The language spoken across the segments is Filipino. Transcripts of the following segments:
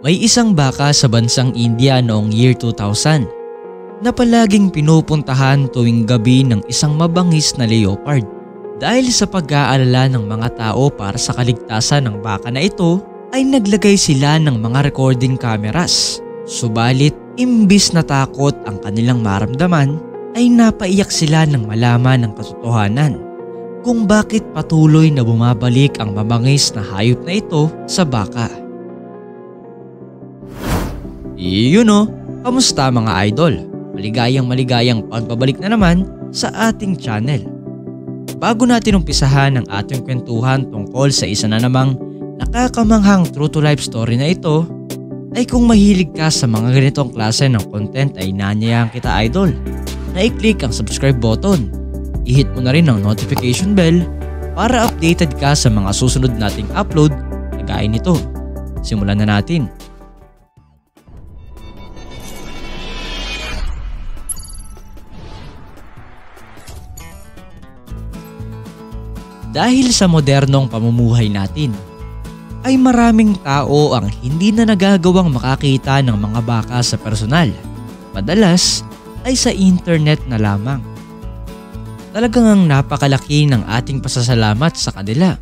May isang baka sa bansang India noong year 2000 na palaging pinupuntahan tuwing gabi ng isang mabangis na leopard. Dahil sa pag-aalala ng mga tao para sa kaligtasan ng baka na ito, ay naglagay sila ng mga recording cameras. Subalit, imbis na takot ang kanilang maramdaman, ay napaiyak sila nang malaman ng katotohanan kung bakit patuloy na bumabalik ang mabangis na hayop na ito sa baka. Iyon o, kamusta mga idol? Maligayang pagbabalik na naman sa ating channel. Bago natin umpisahan ang ating kwentuhan tungkol sa isa na namang nakakamanghang true to life story na ito, ay kung mahilig ka sa mga ganitong klase ng content ay inaanyayahan kita idol na i-click ang subscribe button. I-hit mo na rin ang notification bell para updated ka sa mga susunod nating upload na gaya nito. Simulan na natin. Dahil sa modernong pamumuhay natin, ay maraming tao ang hindi na nagagawang makakita ng mga baka sa personal. Madalas ay sa internet na lamang. Talagang ang napakalaki ng ating pasasalamat sa kanila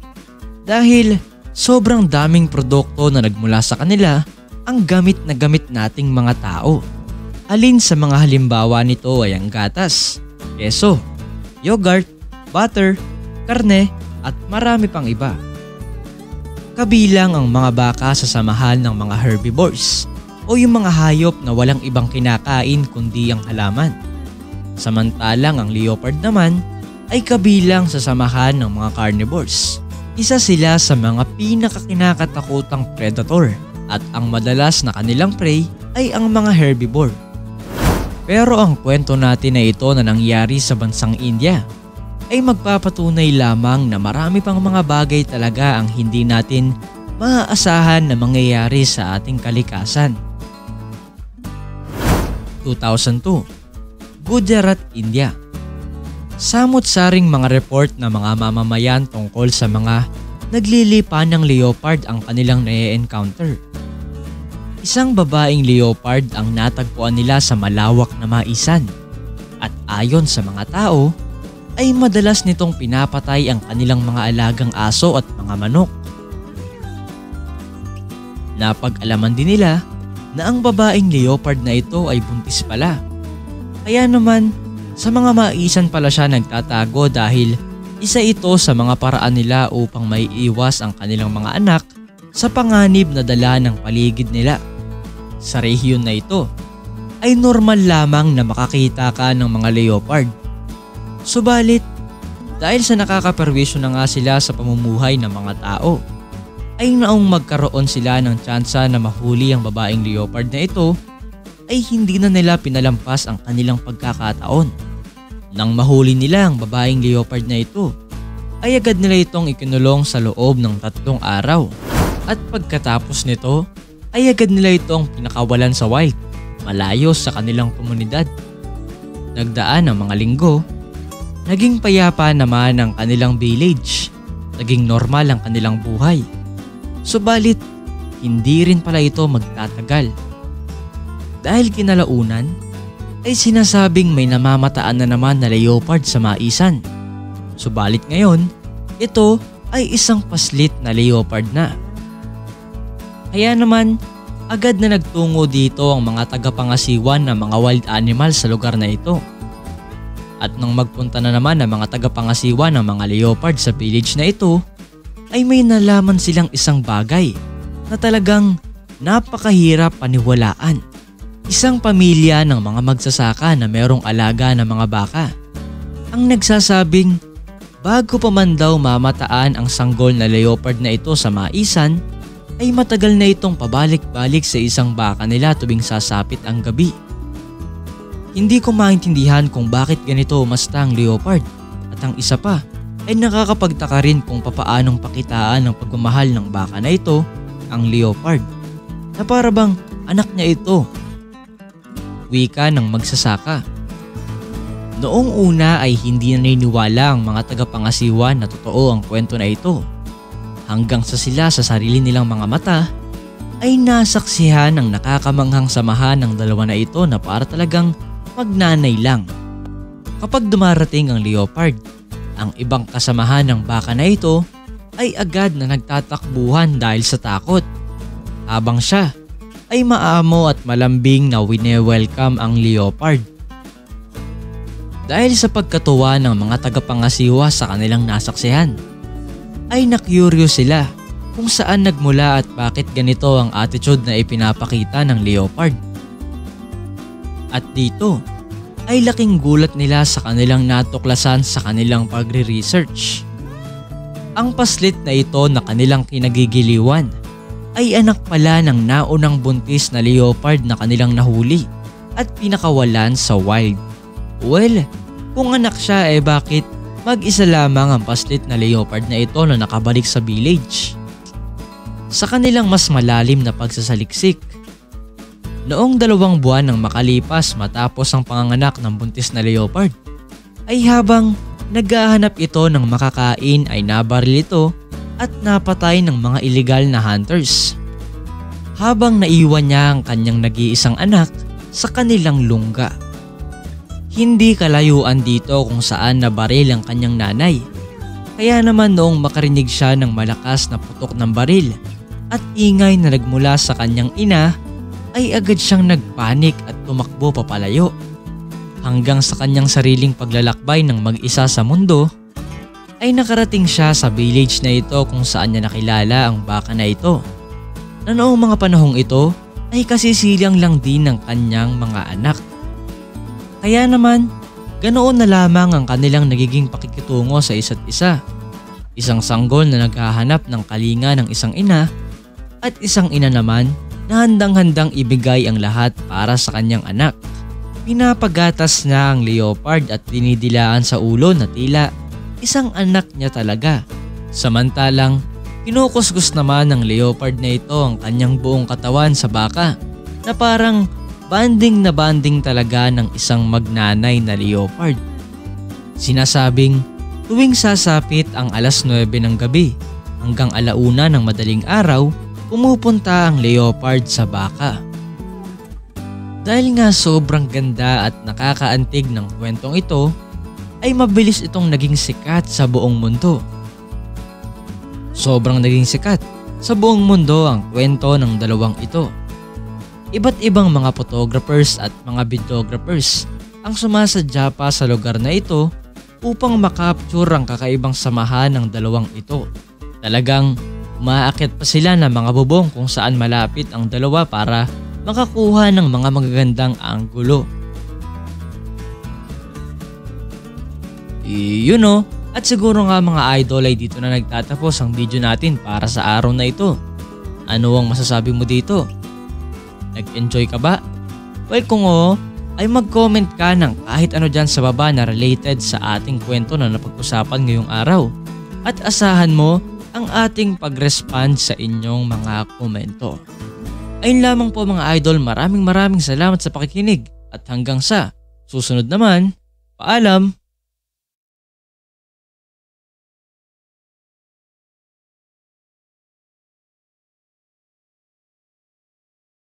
dahil sobrang daming produkto na nagmula sa kanila ang gamit na gamit nating mga tao. Alin sa mga halimbawa nito ay ang gatas, keso, yogurt, butter, karne at marami pang iba. Kabilang ang mga baka sa samahan ng mga herbivores o yung mga hayop na walang ibang kinakain kundi ang halaman. Samantalang ang leopard naman ay kabilang sa samahan ng mga carnivores. Isa sila sa mga pinakakinakatakutang predator at ang madalas na kanilang prey ay ang mga herbivore. Pero ang kwento natin na ito na nangyari sa bansang India ay magpapatunay lamang na marami pang mga bagay talaga ang hindi natin maaasahan na mangyayari sa ating kalikasan. 2002, Gujarat, India. Samot-saring mga report na mga mamamayan tungkol sa mga naglilipa ng leopard ang kanilang na-encounter. Isang babaeng leopard ang natagpuan nila sa malawak na maisan at ayon sa mga tao, ay madalas nitong pinapatay ang kanilang mga alagang aso at mga manok. Napag-alaman din nila na ang babaeng leopard na ito ay buntis pala. Kaya naman sa mga maisan pala siya nagtatago dahil isa ito sa mga paraan nila upang maiiwas ang kanilang mga anak sa panganib na dala ng paligid nila. Sa rehiyon na ito ay normal lamang na makakita ka ng mga leopard. Subalit, dahil sa nakakaperwisyo na nga sila sa pamumuhay ng mga tao, ay naong magkaroon sila ng tsansa na mahuli ang babaeng leopard na ito, ay hindi na nila pinalampas ang kanilang pagkakataon. Nang mahuli nila ang babaeng leopard na ito, ay agad nila itong ikinulong sa loob ng 3 araw. At pagkatapos nito, ay agad nila itong pinakawalan sa wild, malayo sa kanilang komunidad. Nagdaan ang mga linggo, naging payapa naman ang kanilang village, naging normal ang kanilang buhay. Subalit, hindi rin pala ito magtatagal. Dahil kinalaunan, ay sinasabing may namamataan na naman na leopard sa maisan. Subalit ngayon, ito ay isang paslit na leopard na. Kaya naman, agad na nagtungo dito ang mga tagapangasiwan ng mga wild animals sa lugar na ito. At nang magpunta na naman ang mga tagapangasiwa ng mga leopard sa village na ito, ay may nalaman silang isang bagay na talagang napakahirap paniwalaan. Isang pamilya ng mga magsasaka na merong alaga ng mga baka ang nagsasabing bago pa man daw mamataan ang sanggol na leopard na ito sa maisan, ay matagal na itong pabalik-balik sa isang baka nila tuwing sasapit ang gabi. Hindi ko maintindihan kung bakit ganito umasta ang leopard at ang isa pa ay nakakapagtaka rin kung papaanong pakitaan ng pagmamahal ng baka na ito ang leopard na para bang anak niya ito. Wika ng magsasaka. Noong una ay hindi na naniniwala ang mga tagapangasiwa na totoo ang kwento na ito hanggang sa sila sa sarili nilang mga mata ay nasaksihan ng nakakamanghang samahan ng dalawa na ito na para talagang magnanay lang. Kapag dumarating ang leopard, ang ibang kasamahan ng baka na ito ay agad na nagtatakbuhan dahil sa takot. Habang siya ay maamo at malambing na wine-welcome ang leopard. Dahil sa pagkatuwa ng mga tagapangasiwa sa kanilang nasaksihan, ay na-curious sila kung saan nagmula at bakit ganito ang attitude na ipinapakita ng leopard. At dito ay laking gulat nila sa kanilang natuklasan sa kanilang pagre-research. Ang paslit na ito na kanilang kinagigiliwan ay anak pala ng naunang buntis na leopard na kanilang nahuli at pinakawalan sa wild. Well, kung anak siya bakit mag-isa lamang ang paslit na leopard na ito na nakabalik sa village? Sa kanilang mas malalim na pagsasaliksik, noong 2 buwan nang makalipas matapos ang panganganak ng buntis na leopard, ay habang naghahanap ito ng makakain ay nabaril ito at napatay ng mga illegal na hunters. Habang naiwan niya ang kanyang nag-iisang anak sa kanilang lungga. Hindi kalayuan dito kung saan nabaril ang kanyang nanay. Kaya naman noong makarinig siya ng malakas na putok ng baril at ingay na nagmula sa kanyang ina, ay agad siyang nagpanik at tumakbo papalayo. Hanggang sa kanyang sariling paglalakbay ng mag-isa sa mundo, ay nakarating siya sa village na ito kung saan niya nakilala ang baka na ito. Na noong mga panahong ito ay kasisilang lang din ng kanyang mga anak. Kaya naman, ganoon na lamang ang kanilang nagiging pakikitungo sa isa't isa. Isang sanggol na naghahanap ng kalinga ng isang ina at isang ina naman na handang-handang ibigay ang lahat para sa kanyang anak. Pinapagatas na ang leopard at dinidilaan sa ulo na tila isang anak niya talaga. Samantalang, kinukuskus naman ng leopard na ito ang kanyang buong katawan sa baka na parang banding na banding talaga ng isang magnanay na leopard. Sinasabing tuwing sasapit ang 9:00 ng gabi hanggang 1:00 ng madaling araw, pumupunta ang leopard sa baka. Dahil nga sobrang ganda at nakakaantig ng kwentong ito, ay mabilis itong naging sikat sa buong mundo. Sobrang naging sikat sa buong mundo ang kwento ng dalawang ito. Iba't ibang mga photographers at mga videographers ang sumasadya pa sa lugar na ito upang makapture ang kakaibang samahan ng dalawang ito. Talagang umaakit pa sila ng mga bubong kung saan malapit ang dalawa para makakuha ng mga magagandang anggulo. At siguro nga mga idol ay dito na nagtatapos ang video natin para sa araw na ito. Ano ang masasabi mo dito? Nag-enjoy ka ba? Well kung oo, ay mag-comment ka ng kahit ano dyan sa baba na related sa ating kwento na napag-usapan ngayong araw. At asahan mo ang ating pag-respond sa inyong mga komento. Ayun lamang po mga idol, maraming salamat sa pakikinig at hanggang sa susunod naman, paalam!